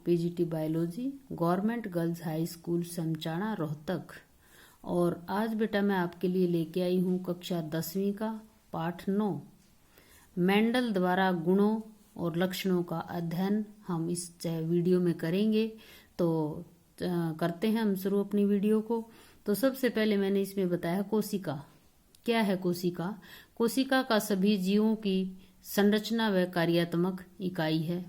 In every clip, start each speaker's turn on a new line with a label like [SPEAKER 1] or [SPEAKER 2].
[SPEAKER 1] PGT biology, government girls high school Samchana Rohtak. और आज बेटा मैं आपके लिए लेके आई हूँ कक्षा 10वीं का पाठ 9 मेंडल द्वारा गुणों और लक्षणों का अध्ययन हम इस वीडियो में करेंगे। तो करते हैं हम शुरू अपनी वीडियो को। तो सबसे पहले मैंने इसमें बताया कोशिका क्या है। कोशिका कोशिका का सभी जीवों की संरचना व कार्यात्मक इकाई है।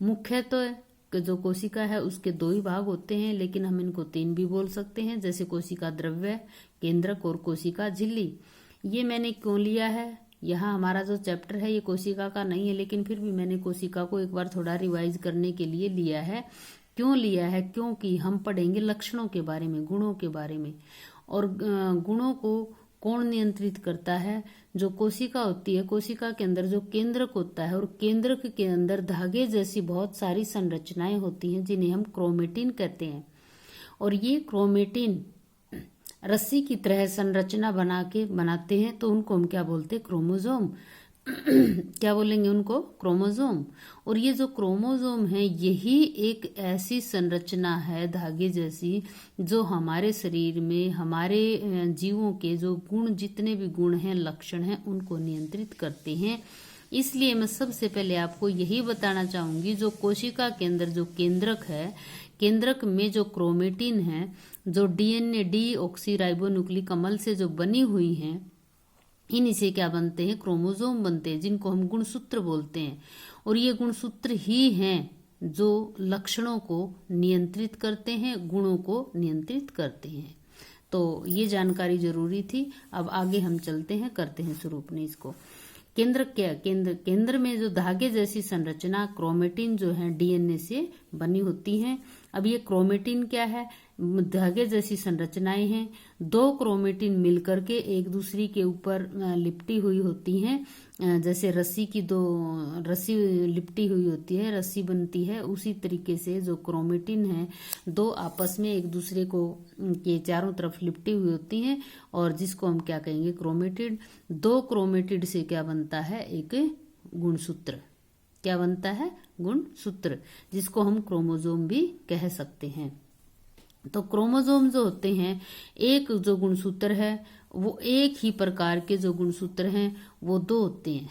[SPEAKER 1] मुख्यतः जो कोशिका है उसके 2 ही भाग होते हैं, लेकिन हम इनको 3 भी बोल सकते हैं, जैसे कोशिका द्रव्य, केंद्रक और कोशिका झिल्ली। ये मैंने क्यों लिया है, यहाँ हमारा जो चैप्टर है ये कोशिका का नहीं है, लेकिन फिर भी मैंने कोशिका को एक बार थोड़ा रिवाइज करने के लिए लिया है। क्यों लिया है, क्योंकि हम पढ़ेंगे लक्षणों के बारे में, गुणों के बारे में। और गुणों को कौन नियंत्रित करता है, जो कोशिका होती है। कोशिका के अंदर जो केंद्रक होता है और केंद्रक के अंदर धागे जैसी बहुत सारी संरचनाएं होती हैं जिन्हें हम क्रोमेटिन कहते हैं। और ये क्रोमेटिन रस्सी की तरह संरचना बनाते हैं, तो उनको हम क्या बोलते हैं, क्रोमोसोम। क्या बोलेंगे उनको, क्रोमोसोम। और ये जो क्रोमोसोम है यही एक ऐसी संरचना है धागे जैसी जो हमारे शरीर में हमारे जीवों के जो गुण, जितने भी गुण हैं, लक्षण हैं, उनको नियंत्रित करते हैं। इसलिए मैं सबसे पहले आपको यही बताना चाहूंगी, जो कोशिका के अंदर जो केंद्रक है, केंद्रक में जो क्रोमेटिन है, जो डीएनए डीऑक्सीराइबोन्यूक्लिक अम्ल से जो बनी हुई है, इन्हीं से क्या बनते हैं, क्रोमोसोम बनते हैं, जिनको हम गुणसूत्र बोलते हैं। और ये गुणसूत्र ही हैं जो लक्षणों को नियंत्रित करते हैं, गुणों को नियंत्रित करते हैं। तो ये जानकारी जरूरी थी। अब आगे हम चलते हैं, करते हैं शुरू अपने इसको। केंद्र क्या, केंद्र में जो धागे जैसी संरचना क्रोमेटिन जो है डीएनए से बनी होती हैं। अब ये क्रोमेटिन क्या है, धागे जैसी संरचनाएं हैं। 2 क्रोमेटिन मिलकर के एक दूसरे के ऊपर लिपटी हुई होती हैं। जैसे रस्सी की 2 रस्सी लिपटी हुई होती है, रस्सी बनती है, उसी तरीके से जो क्रोमेटिन है 2 आपस में एक दूसरे को के चारों तरफ लिपटी हुई होती हैं, और जिसको हम क्या कहेंगे, क्रोमेटिड। 2 क्रोमेटिड से क्या बनता है, एक गुणसूत्र। क्या बनता है, गुणसूत्र, जिसको हम क्रोमोसोम भी कह सकते हैं। तो क्रोमोसोम जो होते हैं, एक जो गुणसूत्र है वो एक ही प्रकार के जो गुणसूत्र हैं वो 2 होते हैं,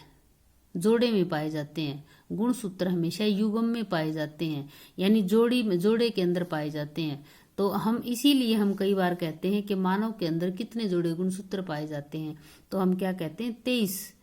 [SPEAKER 1] जोड़े में पाए जाते हैं। गुणसूत्र हमेशा युग्म में पाए जाते हैं, यानी जोड़े के अंदर पाए जाते हैं। तो हम इसीलिए हम कई बार कहते हैं कि मानव के अंदर कितने जोड़े गुणसूत्र पाए जाते हैं, तो हम क्या कहते हैं, 23।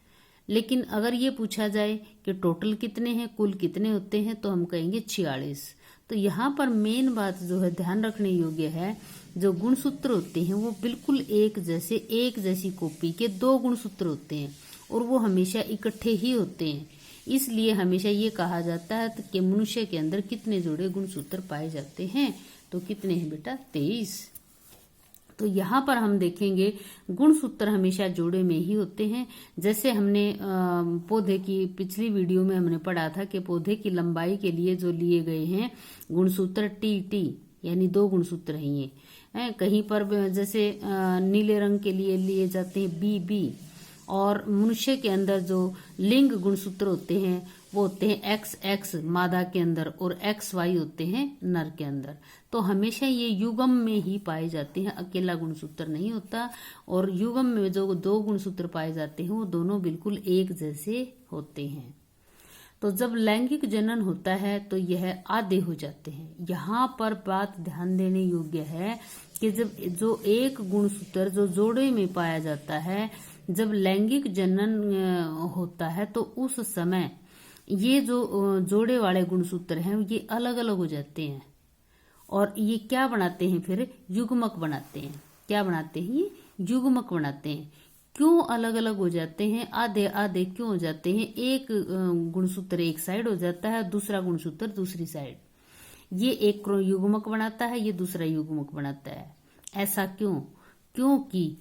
[SPEAKER 1] लेकिन अगर ये पूछा जाए कि टोटल कितने हैं, कुल कितने होते हैं, तो हम कहेंगे 46। तो यहाँ पर मेन बात जो है ध्यान रखने योग्य है, जो गुणसूत्र होते हैं वो बिल्कुल एक जैसी कॉपी के 2 गुणसूत्र होते हैं, और वो हमेशा इकट्ठे ही होते हैं। इसलिए हमेशा ये कहा जाता है कि मनुष्य के अंदर कितने जोड़े गुणसूत्र पाए जाते हैं, तो कितने हैं बेटा, 23। तो यहाँ पर हम देखेंगे गुणसूत्र हमेशा जोड़े में ही होते हैं। जैसे हमने पौधे की पिछली वीडियो में हमने पढ़ा था कि पौधे की लंबाई के लिए जो लिए गए हैं गुणसूत्र टी, यानी 2 गुणसूत्र हैं ये। कहीं पर जैसे नीले रंग के लिए लिए जाते हैं बी। और मनुष्य के अंदर जो लिंग गुणसूत्र होते हैं वो होते हैं XX मादा के अंदर, और XY होते हैं नर के अंदर। तो हमेशा ये युग्म में ही पाए जाते हैं, अकेला गुणसूत्र नहीं होता। और युग्म में जो 2 गुणसूत्र पाए जाते हैं वो दोनों बिल्कुल एक जैसे होते हैं। तो जब लैंगिक जनन होता है तो यह आधे हो जाते हैं। यहाँ पर बात ध्यान देने योग्य है कि जब जो एक गुणसूत्र जो जोड़े में पाया जाता है, जब लैंगिक जनन होता है तो उस समय ये जो जोड़े वाले गुणसूत्र हैं ये अलग अलग हो जाते हैं, और ये क्या बनाते हैं, फिर युग्मक बनाते हैं। क्या बनाते हैं, ये युग्मक बनाते हैं। क्यों अलग अलग हो जाते हैं, आधे आधे क्यों हो जाते हैं, एक गुणसूत्र एक साइड हो जाता है, दूसरा गुणसूत्र दूसरी साइड। ये एक युग्मक बनाता है, ये दूसरा युग्मक बनाता है। ऐसा क्यों, क्योंकि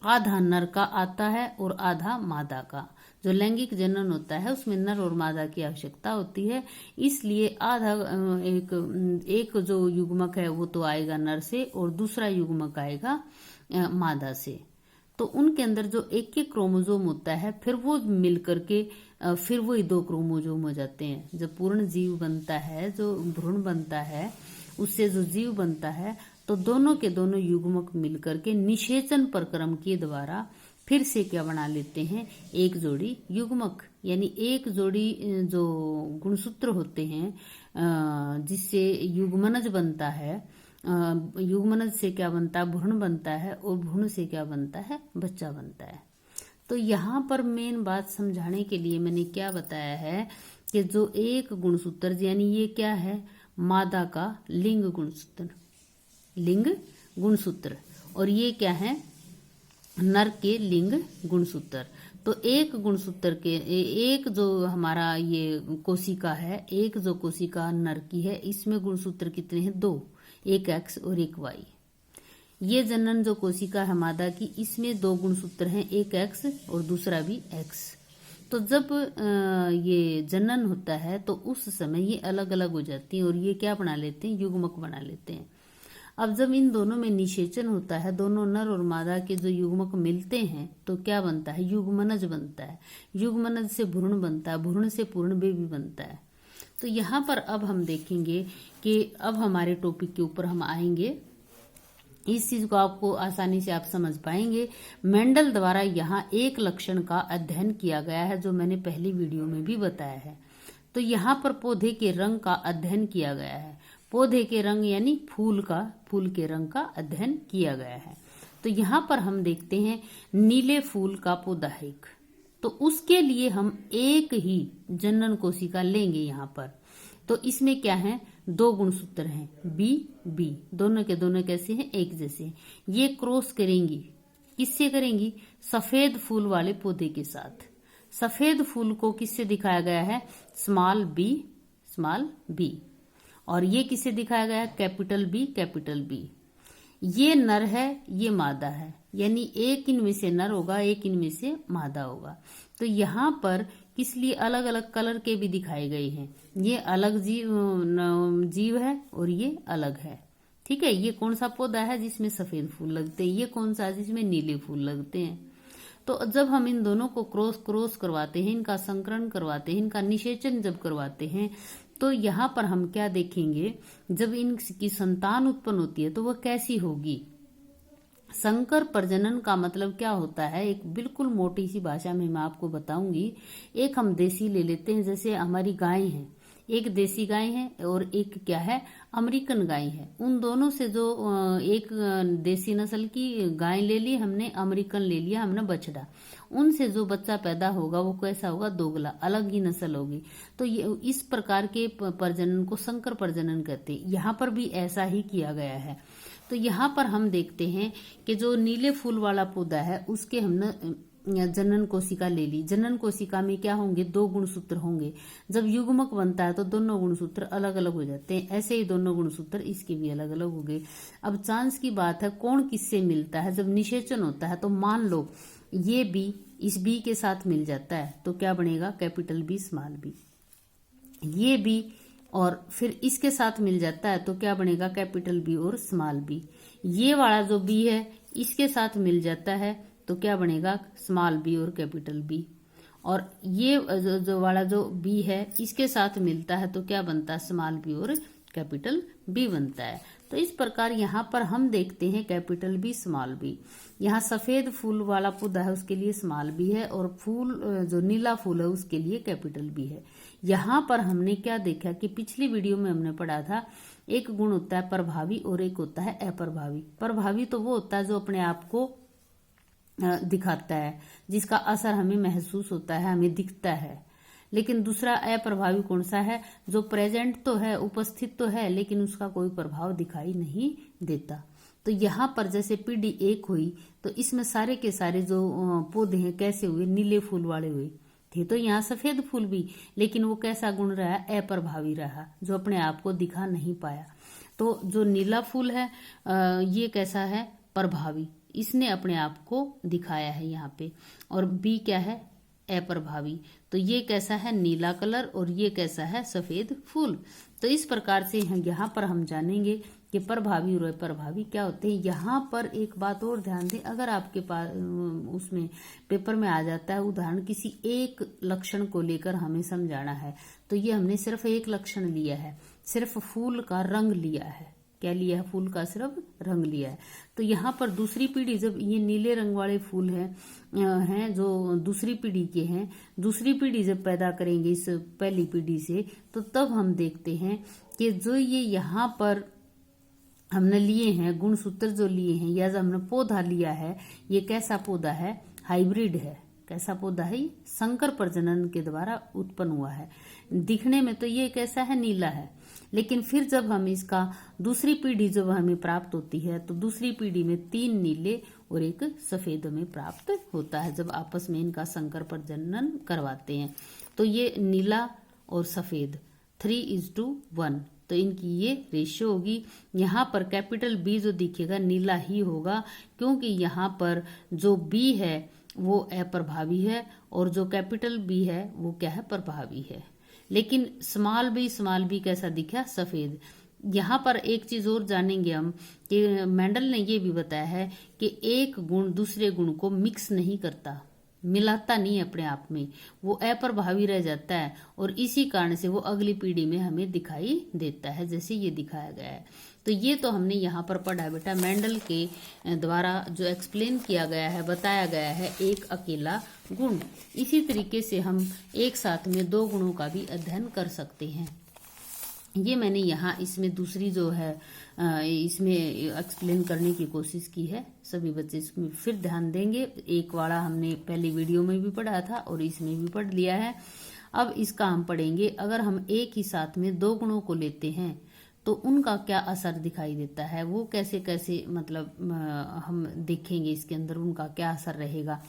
[SPEAKER 1] आधा नर का आता है और आधा मादा का। जो लैंगिक जनन होता है उसमें नर और मादा की आवश्यकता होती है, इसलिए आधा एक जो युग्मक है वो तो आएगा नर से, और दूसरा युग्मक आएगा मादा से। तो उनके अंदर जो एक क्रोमोसोम होता है फिर वो मिलकर के फिर वही 2 क्रोमोजोम हो जाते हैं। जब पूर्ण जीव बनता है, जो भ्रूण बनता है, उससे जो जीव बनता है, तो दोनों के दोनों युग्मक मिलकर के निषेचन प्रक्रम के द्वारा फिर से क्या बना लेते हैं, एक जोड़ी युग्मक, यानी एक जोड़ी जो गुणसूत्र होते हैं जिससे युग्मनज बनता है। युग्मनज से क्या बनता है, भ्रूण बनता है, और भ्रूण से क्या बनता है, बच्चा बनता है। तो यहाँ पर मेन बात समझाने के लिए मैंने क्या बताया है कि जो एक गुणसूत्र, यानी ये क्या है, मादा का लिंग गुणसूत्र, लिंग गुणसूत्र, और ये क्या है, नर के लिंग गुणसूत्र। तो एक गुणसूत्र के एक जो हमारा ये कोशिका है, एक जो कोशिका नर की है, इसमें गुणसूत्र कितने हैं, 2, एक X और एक Y। ये जनन जो कोशिका है मादा की, इसमें 2 गुणसूत्र हैं, एक X और दूसरा भी X। तो जब ये जनन होता है तो उस समय ये अलग अलग हो जाती हैं और ये क्या बना लेते हैं, युग्मक बना लेते हैं। अब जब इन दोनों में निषेचन होता है, दोनों नर और मादा के जो युग्मक मिलते हैं, तो क्या बनता है, युग्मनज बनता है। युग्मनज से भ्रूण बनता है, भ्रूण से पूर्ण बेबी बनता है। तो यहाँ पर अब हम देखेंगे कि अब हमारे टॉपिक के ऊपर हम आएंगे, इस चीज को आपको आसानी से आप समझ पाएंगे। मेंडल द्वारा यहाँ एक लक्षण का अध्ययन किया गया है, जो मैंने पहली वीडियो में भी बताया है। तो यहाँ पर पौधे के रंग का अध्ययन किया गया है, पौधे के रंग यानी फूल के रंग का अध्ययन किया गया है। तो यहाँ पर हम देखते हैं नीले फूल का पौधा है एक, तो उसके लिए हम एक ही जनन कोशिका लेंगे यहाँ पर। तो इसमें क्या है, 2 गुणसूत्र हैं, बी, दोनों के दोनों कैसे हैं, एक जैसे। ये क्रॉस करेंगी, किससे करेंगी, सफेद फूल वाले पौधे के साथ। सफेद फूल को किससे दिखाया गया है, स्मॉल बी, और ये किसे दिखाया गया है, कैपिटल बी। ये नर है, ये मादा है, यानी एक इनमें से नर होगा, एक इनमें से मादा होगा। तो यहाँ पर किस लिए अलग अलग कलर के भी दिखाए गए हैं, ये अलग जीव है और ये अलग है, ठीक है। ये कौन सा पौधा है जिसमें सफेद फूल लगते हैं, ये कौन सा जिसमें नीले फूल लगते हैं। तो जब हम इन दोनों को क्रॉस करवाते हैं, इनका संकरण करवाते हैं, इनका निषेचन जब करवाते हैं, तो यहाँ पर हम क्या देखेंगे, जब इनकी संतान उत्पन्न होती है तो वह कैसी होगी। संकर प्रजनन का मतलब क्या होता है, एक बिल्कुल मोटी सी भाषा में मैं आपको बताऊंगी। एक हम देसी ले लेते हैं, जैसे हमारी गाय है, एक देसी गाय है और एक क्या है, अमेरिकन गाय है। उन दोनों से जो एक देसी नस्ल की गाय ले ली हमने, अमेरिकन ले लिया हमने बछड़ा, उनसे जो बच्चा पैदा होगा वो कैसा होगा, दोगला, अलग ही नस्ल होगी। तो ये इस प्रकार के प्रजनन को संकर प्रजनन कहते हैं। यहाँ पर भी ऐसा ही किया गया है। तो यहाँ पर हम देखते हैं कि जो नीले फूल वाला पौधा है उसके हमने जनन कोशिका ले ली। जनन कोशिका में क्या होंगे, 2 गुणसूत्र होंगे। जब युग्मक बनता है तो दोनों गुणसूत्र अलग अलग हो जाते हैं, ऐसे ही दोनों गुणसूत्र इसके भी अलग अलग हो गए। अब चांस की बात है कौन किससे मिलता है, जब निषेचन होता है तो मान लो ये बी इस बी के साथ मिल जाता है तो क्या बनेगा, कैपिटल बी स्मॉल बी। ये बी और फिर इसके साथ मिल जाता है तो क्या बनेगा, कैपिटल बी और स्मॉल बी। ये वाला जो बी है इसके साथ मिल जाता है तो क्या बनेगा, स्मॉल बी और कैपिटल बी। और ये जो वाला जो बी है इसके साथ मिलता है तो क्या बनता है, स्मॉल बी और कैपिटल बी बनता है। तो इस प्रकार यहाँ पर हम देखते हैं कैपिटल बी स्मॉल बी। यहाँ सफेद फूल वाला पौधा है उसके लिए स्मॉल बी है, और फूल जो नीला फूल है उसके लिए कैपिटल बी है। यहाँ पर हमने क्या देखा कि पिछली वीडियो में हमने पढ़ा था, एक गुण होता है प्रभावी और एक होता है अप्रभावी। प्रभावी तो वो होता है जो अपने आप को दिखाता है, जिसका असर हमें महसूस होता है, हमें दिखता है। लेकिन दूसरा अप्रभावी कौन सा है, जो प्रेजेंट तो है, उपस्थित तो है, लेकिन उसका कोई प्रभाव दिखाई नहीं देता। तो यहाँ पर जैसे पीढ़ी 1 हुई तो इसमें सारे के सारे जो पौधे हैं कैसे हुए, नीले फूल वाले हुए थे। तो यहाँ सफेद फूल भी, लेकिन वो कैसा गुण रहा, अप्रभावी रहा, जो अपने आप को दिखा नहीं पाया। तो जो नीला फूल है ये कैसा है, प्रभावी, इसने अपने आप को दिखाया है यहाँ पे। और बी क्या है, अप्रभावी। तो ये कैसा है, नीला कलर, और ये कैसा है, सफेद फूल। तो इस प्रकार से यहाँ पर हम जानेंगे कि कि प्रभावी और अप्रभावी क्या होते हैं। यहाँ पर एक बात और ध्यान दें, अगर आपके पास उसमें पेपर में आ जाता है उदाहरण किसी एक लक्षण को लेकर हमें समझाना है, तो ये हमने सिर्फ एक लक्षण लिया है, सिर्फ फूल का रंग लिया है। क्या लिया है? फूल का सिर्फ रंग लिया है। तो यहाँ पर दूसरी पीढ़ी, जब ये नीले रंग वाले फूल हैं जो दूसरी पीढ़ी के हैं, दूसरी पीढ़ी जब पैदा करेंगे इस पहली पीढ़ी से, तो तब हम देखते हैं कि जो ये यहाँ पर हमने लिए हैं गुणसूत्र जो लिए हैं, या जो हमने पौधा लिया है, ये कैसा पौधा है? हाइब्रिड है। कैसा पौधा है? ये संकर प्रजनन के द्वारा उत्पन्न हुआ है। दिखने में तो ये कैसा है? नीला है, लेकिन फिर जब हम इसका दूसरी पीढ़ी जब हमें प्राप्त होती है, तो दूसरी पीढ़ी में 3 नीले और 1 सफेद हमें प्राप्त होता है जब आपस में इनका संकर प्रजनन करवाते हैं। तो ये नीला और सफेद 3:1, तो इनकी ये रेशियो होगी। यहाँ पर कैपिटल बी जो दिखेगा नीला ही होगा, क्योंकि यहाँ पर जो बी है वो अप्रभावी है और जो कैपिटल बी है वो क्या है? प्रभावी है। लेकिन स्मॉल बी कैसा दिखा? सफेद। यहाँ पर एक चीज और जानेंगे हम कि मेंडल ने ये भी बताया है कि एक गुण दूसरे गुण को मिक्स नहीं करता, मिलाता नहीं अपने आप में, वो अप्रभावी रह जाता है और इसी कारण से वो अगली पीढ़ी में हमें दिखाई देता है, जैसे ये दिखाया गया है। तो ये तो हमने यहाँ पर पढ़ा बेटा, मेंडल के द्वारा जो एक्सप्लेन किया गया है, बताया गया है एक अकेला गुण। इसी तरीके से हम एक साथ में 2 गुणों का भी अध्ययन कर सकते हैं। ये मैंने यहाँ इसमें दूसरी जो है इसमें एक्सप्लेन करने की कोशिश की है। सभी बच्चे इसमें फिर ध्यान देंगे। एक वाला हमने पहली वीडियो में भी पढ़ा था और इसमें भी पढ़ लिया है। अब इसका हम पढ़ेंगे, अगर हम एक ही साथ में 2 गुणों को लेते हैं तो उनका क्या असर दिखाई देता है, वो कैसे कैसे मतलब हम देखेंगे इसके अंदर उनका क्या असर रहेगा।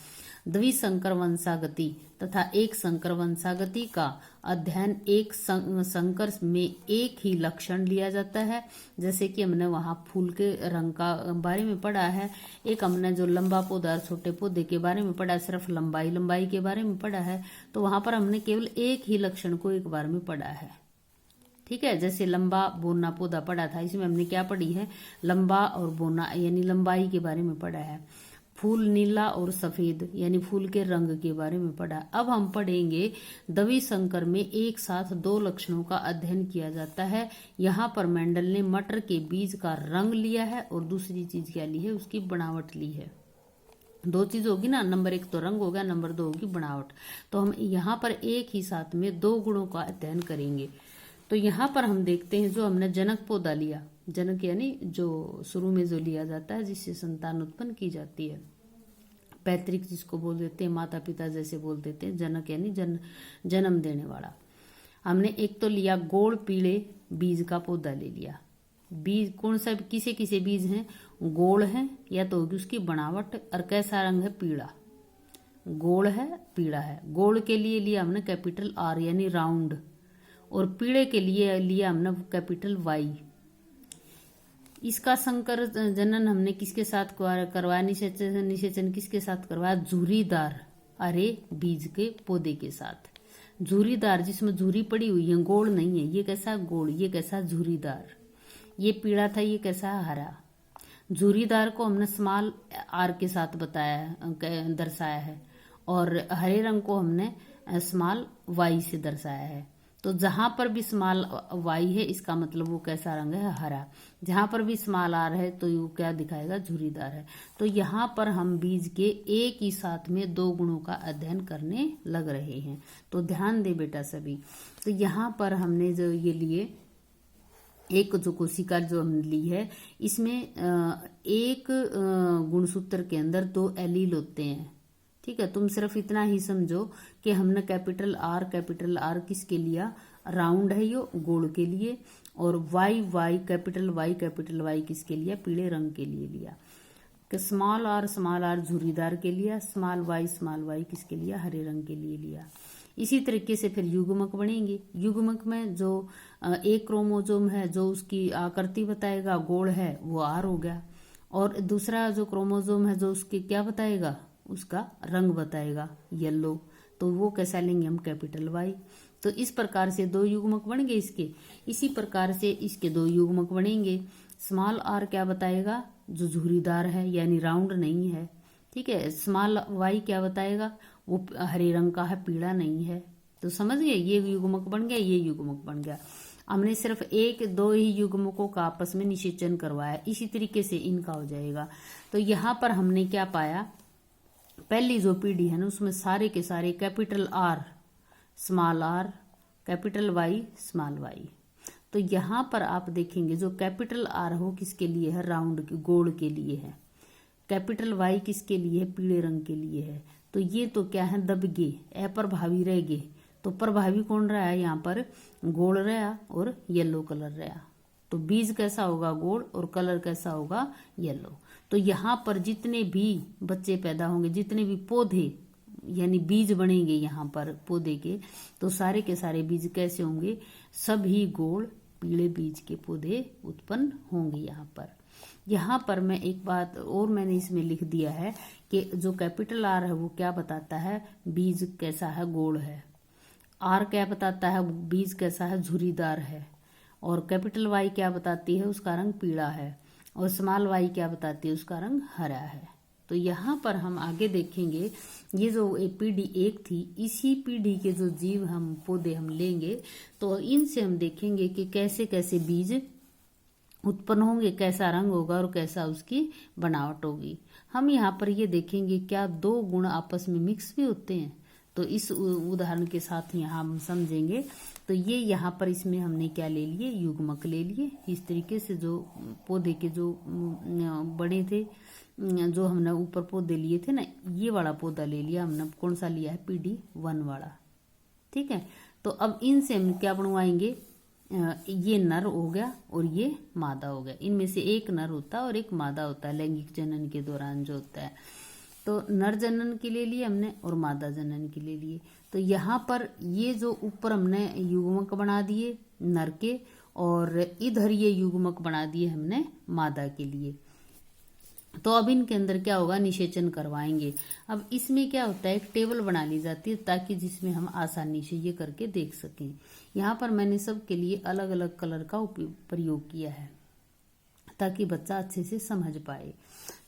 [SPEAKER 1] द्विसंकर वंशागति तथा एक संकर वंशागति का अध्ययन एक संकर में एक ही लक्षण लिया जाता है, जैसे कि हमने वहां फूल के रंग का बारे में पढ़ा है। एक हमने जो लंबा पौधा और छोटे पौधे के बारे में पढ़ा, सिर्फ लंबाई के बारे में पढ़ा है, तो वहां पर हमने केवल एक ही लक्षण को एक बार में पढ़ा है। ठीक है, जैसे लंबा बोना पौधा पढ़ा था, इसमें हमने क्या पढ़ी है? लंबा और बोना यानी लंबाई के बारे में पढ़ा है। फूल नीला और सफेद यानी फूल के रंग के बारे में पढ़ा। अब हम पढ़ेंगे द्विसंकर में एक साथ 2 लक्षणों का अध्ययन किया जाता है। यहाँ पर मेंडल ने मटर के बीज का रंग लिया है और दूसरी चीज क्या ली है? उसकी बनावट ली है। 2 चीज होगी ना, नंबर 1 तो रंग हो गया, नंबर 2 होगी बनावट। तो हम यहाँ पर एक ही साथ में 2 गुणों का अध्ययन करेंगे। तो यहाँ पर हम देखते हैं जो हमने जनक पौधा लिया, जनक यानी जो शुरू में जो लिया जाता है जिससे संतान उत्पन्न की जाती है, पैतृक जिसको बोल देते हैं, माता पिता जैसे बोल देते हैं, जनक यानी जन्म देने वाला। हमने एक तो लिया गोल पीले बीज का पौधा ले लिया। बीज कौन सा, किसे किसे बीज हैं? गोल है, या तो होगी उसकी बनावट, और कैसा रंग है? पीला। गोल है, पीला है। गोल के लिए लिया हमने कैपिटल R यानी राउंड, और पीले के लिए लिया हमने कैपिटल Y। इसका संकर जनन हमने किसके साथ करवाया? निषेचन किसके साथ करवाया? झुर्रीदार अरे बीज के पौधे के साथ। झुर्रीदार जिसमें झुर्री पड़ी हुई है, गोल नहीं है। ये कैसा? गोल। ये कैसा? झुर्रीदार। ये पीला था, ये कैसा? हरा। झुर्रीदार को हमने स्मॉल R के साथ बताया, दर्शाया है, और हरे रंग को हमने स्मॉल Y से दर्शाया है। तो जहां पर भी स्मॉल Y है इसका मतलब वो कैसा रंग है? हरा। जहां पर भी स्मॉल R है तो वो क्या दिखाएगा? झुर्रीदार है। तो यहाँ पर हम बीज के एक ही साथ में 2 गुणों का अध्ययन करने लग रहे हैं। तो ध्यान दे बेटा सभी। तो यहाँ पर हमने जो ये लिए, एक जो कोशिका जो हमने ली है, इसमें एक गुणसूत्र के अंदर 2 एलील होते हैं। ठीक है, तुम सिर्फ इतना ही समझो कि हमने कैपिटल R किसके लिया? राउंड है यो, गोल के लिए, और Y कैपिटल Y किसके लिया? पीले रंग के लिए लिया। कि स्मॉल R झुर्रीदार के लिया, स्मॉल Y किसके लिया? हरे रंग के लिए लिया। इसी तरीके से फिर युग्मक बनेंगे। युग्मक में जो एक क्रोमोजोम है जो उसकी आकृति बताएगा, गोल है, वो R हो गया, और दूसरा जो क्रोमोजोम है जो उसके क्या बताएगा? उसका रंग बताएगा, येलो, तो वो कैसा लेंगे हम? Capital Y। तो इस प्रकार से 2 युग्मक बन गए इसके। इसी प्रकार से इसके 2 युग्मक बनेंगे। स्मॉल आर क्या बताएगा, जो झुर्रीदार है यानी राउंड नहीं है। ठीक है, स्मॉल वाई क्या बताएगा, वो हरे रंग का है, पीला नहीं है। तो समझ गए, ये युग्मक बन गया, ये युग्मक बन गया। हमने सिर्फ एक दो ही युग्मकों का आपस में निषेचन करवाया, इसी तरीके से इनका हो जाएगा। तो यहाँ पर हमने क्या पाया, पहली जो पीढ़ी है ना उसमें सारे के सारे capital R small R, capital Y small Y. तो यहाँ पर आप देखेंगे जो कैपिटल आर हो किसके लिए है, राउंड गोल के लिए है। कैपिटल वाई किसके लिए है, पीले रंग के लिए है। तो ये तो क्या है, दब गे, अप्रभावी रह गे। तो प्रभावी कौन रहा है, यहाँ पर गोल रहा और येलो कलर रहा। तो बीज कैसा होगा, गोल, और कलर कैसा होगा, येलो। तो यहाँ पर जितने भी बच्चे पैदा होंगे, जितने भी पौधे यानी बीज बनेंगे यहाँ पर पौधे के, तो सारे के सारे बीज कैसे होंगे, सभी गोल पीले बीज के पौधे उत्पन्न होंगे। यहाँ पर मैं एक बात और मैंने इसमें लिख दिया है कि जो कैपिटल आर है वो क्या बताता है, बीज कैसा है, गोल है। आर क्या बताता है, बीज कैसा है, झुर्रीदार है। और कैपिटल वाई क्या बताती है, उसका रंग पीला है। और स्मॉल वाई क्या बताती है, उसका रंग हरा है। तो यहाँ पर हम आगे देखेंगे, ये जो पीढ़ी एक थी, इसी पीढ़ी के जो जीव हम पौधे हम लेंगे तो इनसे हम देखेंगे कि कैसे कैसे बीज उत्पन्न होंगे, कैसा रंग होगा और कैसा उसकी बनावट होगी। हम यहाँ पर ये देखेंगे क्या दो गुण आपस में मिक्स भी होते हैं। तो इस उदाहरण के साथ यहाँ हम समझेंगे। तो ये यहाँ पर इसमें हमने क्या ले लिए, युग्मक ले लिए। इस तरीके से जो पौधे के जो बड़े थे, जो हमने ऊपर पौधे लिए थे ना, ये वाला पौधा ले लिया हमने। कौन सा लिया है, PD1 वाला। ठीक है, तो अब इनसे हम क्या बनवाएंगे, ये नर हो गया और ये मादा हो गया। इनमें से एक नर होता है और एक मादा होता है लैंगिक जनन के दौरान जो होता है। तो नर जनन के लिए लिए हमने और मादा जनन के लिए लिए। तो यहाँ पर ये जो ऊपर हमने युग्मक बना दिए नर के, और इधर ये युग्मक बना दिए हमने मादा के लिए। तो अब इनके अंदर क्या होगा, निषेचन करवाएंगे। अब इसमें क्या होता है, एक टेबल बना ली जाती है ताकि जिसमें हम आसानी से ये करके देख सकें। यहाँ पर मैंने सबके लिए अलग अलग कलर का प्रयोग किया है ताकि बच्चा अच्छे से समझ पाए।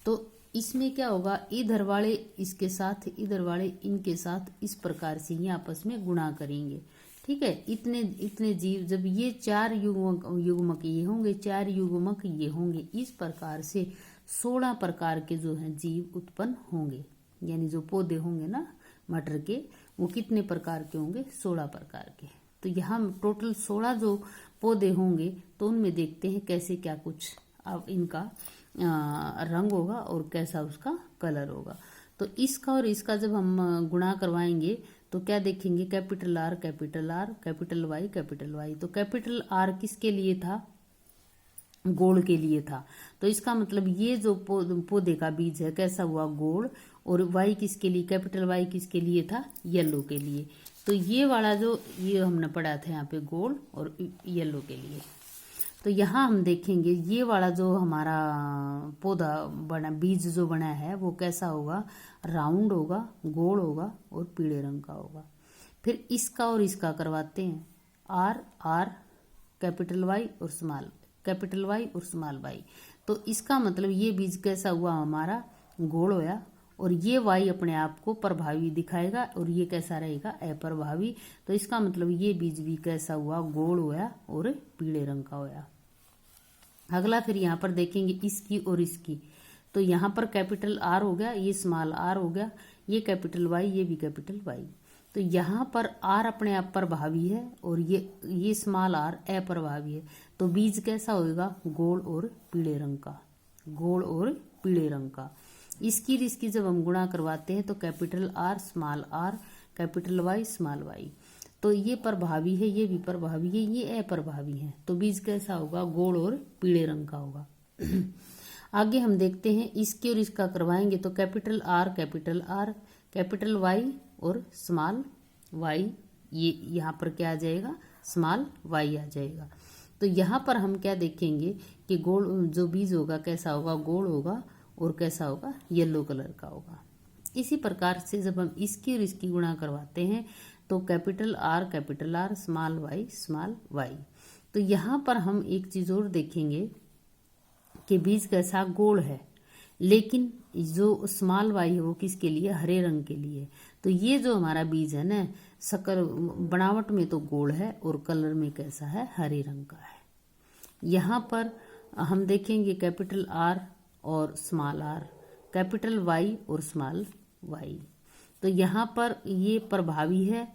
[SPEAKER 1] तो इसमें क्या होगा, इधर वाले इसके साथ, इधर वाले इनके साथ, इस प्रकार से ये आपस में गुणा करेंगे। ठीक है, इतने इतने जीव, जब ये 4 युग्मक ये होंगे, 4 युग्मक ये होंगे, इस प्रकार से 16 प्रकार के जो हैं जीव उत्पन्न होंगे। यानी जो पौधे होंगे ना मटर के, वो कितने प्रकार के होंगे, 16 प्रकार के। तो यहाँ टोटल 16 जो पौधे होंगे, तो उनमें देखते हैं कैसे क्या कुछ अब इनका रंग होगा और कैसा उसका कलर होगा। तो इसका और इसका जब हम गुणा करवाएंगे तो क्या देखेंगे, capital R capital R, capital Y capital Y. तो कैपिटल आर किसके लिए था, गोल के लिए था। तो इसका मतलब ये जो पौधे का बीज है कैसा हुआ, गोल। और वाई किसके लिए, कैपिटल वाई किसके लिए था, येलो के लिए। तो ये वाला जो ये हमने पढ़ा था यहाँ पे, गोल और येलो के लिए। तो यहाँ हम देखेंगे ये वाला जो हमारा पौधा बना, बीज जो बना है वो कैसा होगा, राउंड होगा, गोल होगा और पीले रंग का होगा। फिर इसका और इसका करवाते हैं, आर आर कैपिटल वाई और स्मॉल, कैपिटल वाई और स्मॉल वाई। तो इसका मतलब ये बीज कैसा हुआ, हमारा गोल होया, और ये वाई अपने आप को प्रभावी दिखाएगा और ये कैसा रहेगा, अप्रभावी। तो इसका मतलब ये बीज भी कैसा हुआ, गोल होया और पीले रंग का होया। अगला फिर यहाँ पर देखेंगे इसकी और इसकी। तो यहाँ पर कैपिटल आर हो गया, ये स्मॉल आर हो गया, ये कैपिटल वाई, ये भी कैपिटल वाई। तो यहाँ पर आर अपने आप प्रभावी है और ये स्मॉल आर अप्रभावी है। तो बीज कैसा होगा, गोल और पीले रंग का, गोल और पीले रंग का। इसकी जब हम गुणा करवाते हैं तो capital R small R, capital Y small Y. तो ये प्रभावी है, ये भी प्रभावी है, ये अप्रभावी है। तो बीज कैसा होगा, गोल और पीले रंग का होगा। आगे हम देखते हैं इसके और इसका करवाएंगे। तो कैपिटल आर कैपिटल वाई और स्मॉल वाई, ये यहाँ पर क्या आ जाएगा, स्मॉल वाई आ जाएगा। तो यहाँ पर हम क्या देखेंगे कि गोल जो बीज होगा कैसा होगा, गोल होगा और कैसा होगा, येलो कलर का होगा। इसी प्रकार से जब हम इसकी और इसकी गुणा करवाते हैं तो कैपिटल आर स्मॉल वाई। तो यहाँ पर हम एक चीज और देखेंगे कि बीज कैसा गोल है, लेकिन जो स्मॉल वाई है वो किसके लिए, हरे रंग के लिए। तो ये जो हमारा बीज है ना, शक्कर बनावट में तो गोल है और कलर में कैसा है, हरे रंग का है। यहाँ पर हम देखेंगे कैपिटल आर और स्मॉल आर, कैपिटल वाई और स्मॉल वाई। तो यहाँ पर ये प्रभावी है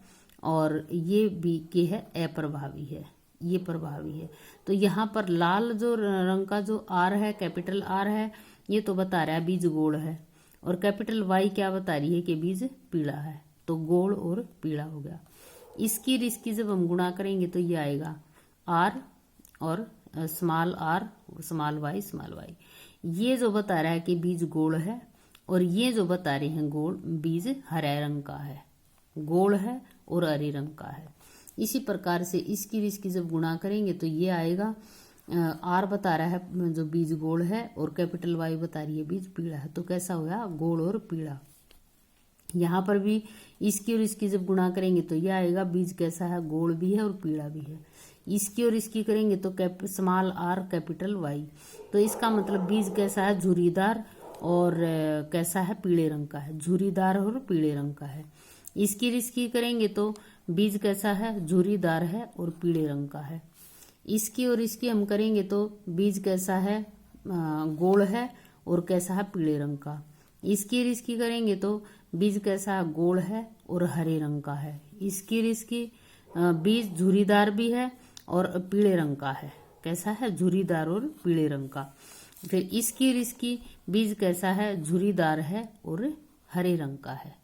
[SPEAKER 1] और ये बी के है अप्रभावी है, ये प्रभावी है। तो यहाँ पर लाल जो रंग का जो आर है, कैपिटल आर है, ये तो बता रहा है बीज गोल है, और कैपिटल वाई क्या बता रही है कि बीज पीला है। तो गोल और पीला हो गया। इसकी और इसकी जब हम गुणा करेंगे तो ये आएगा आर और स्मॉल आर स्मॉल वाई। ये जो बता रहा है कि बीज गोल है, और ये जो बता रहे हैं गोल, बीज हरे रंग का है, गोल है और हरे रंग का है। इसी प्रकार से इसकी और इसकी जब गुणा करेंगे तो ये आएगा, आर बता रहा है जो बीज गोल है और कैपिटल वाई बता रही है बीज पीला है। तो कैसा हुआ, गोल और पीला। यहाँ पर भी इसकी और इसकी जब गुणा करेंगे तो ये आएगा बीज कैसा है, गोल भी है और पीला भी है। इसकी और इसकी करेंगे तो स्मॉल आर कैपिटल वाई, तो इसका मतलब बीज कैसा है, झुर्रीदार और कैसा है, पीले रंग का है, झुर्रीदार और पीले रंग का है। इसकी और इसकी करेंगे तो बीज कैसा है, झुर्रीदार है और पीले रंग का है। इसकी और इसकी हम करेंगे तो बीज कैसा है, गोल है और कैसा है, पीले रंग का। इसकी और इसकी करेंगे तो बीज कैसा है, गोल है और हरे रंग का है। इसकी और इसकी बीज झुर्रीदार भी है और पीले रंग का है, कैसा है, झुर्रीदार और पीले रंग का। फिर इसकी और इसकी बीज कैसा है, झुर्रीदार है और हरे रंग का है।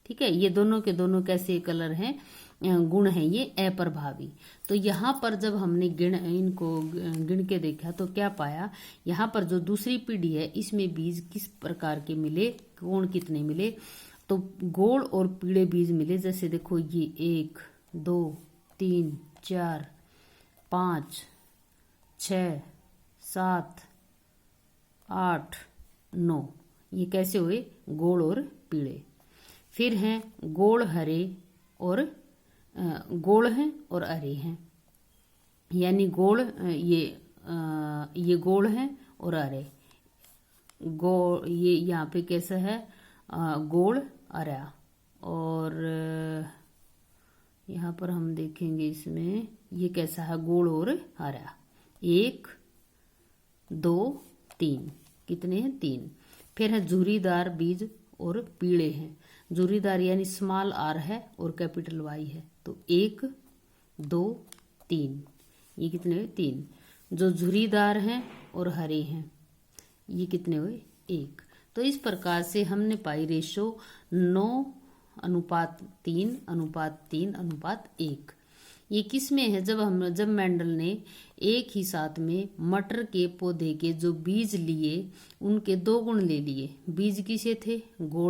[SPEAKER 1] ठीक है, ये दोनों के दोनों कैसे कलर हैं, गुण हैं ये अप्रभावी। तो यहाँ पर जब हमने इनको गिन के देखा तो क्या पाया, यहाँ पर जो दूसरी पीढ़ी है इसमें बीज किस प्रकार के मिले, कोण कितने मिले, तो गोल और पीले बीज मिले। जैसे देखो ये 1 2 3 4 5 6 7 8 9, ये कैसे हुए, गोल और पीले। फिर हैं गोल हरे और गोल हैं और हरे हैं, यानी गोल ये गोल हैं और हरे, गोल ये यहाँ पे कैसा है, गोल हरा। और यहाँ पर हम देखेंगे इसमें ये कैसा है, गोल और हरा। 1 2 3, कितने हैं, 3। फिर है झुर्रीदार बीज और पीले हैं, झुर्रीदार यानी स्मॉल आर है और कैपिटल वाई है। तो 1 2 3, ये कितने हुए, 3। जो झुर्रीदार हैं और हरे हैं ये कितने हुए, 1। तो इस प्रकार से हमने पाई रेशो 9:3:3:1। ये किस में है, जब मेंडल ने एक ही साथ में मटर के पौधे के जो बीज लिए उनके 2 गुण ले लिए। बीज किसे थे, गोल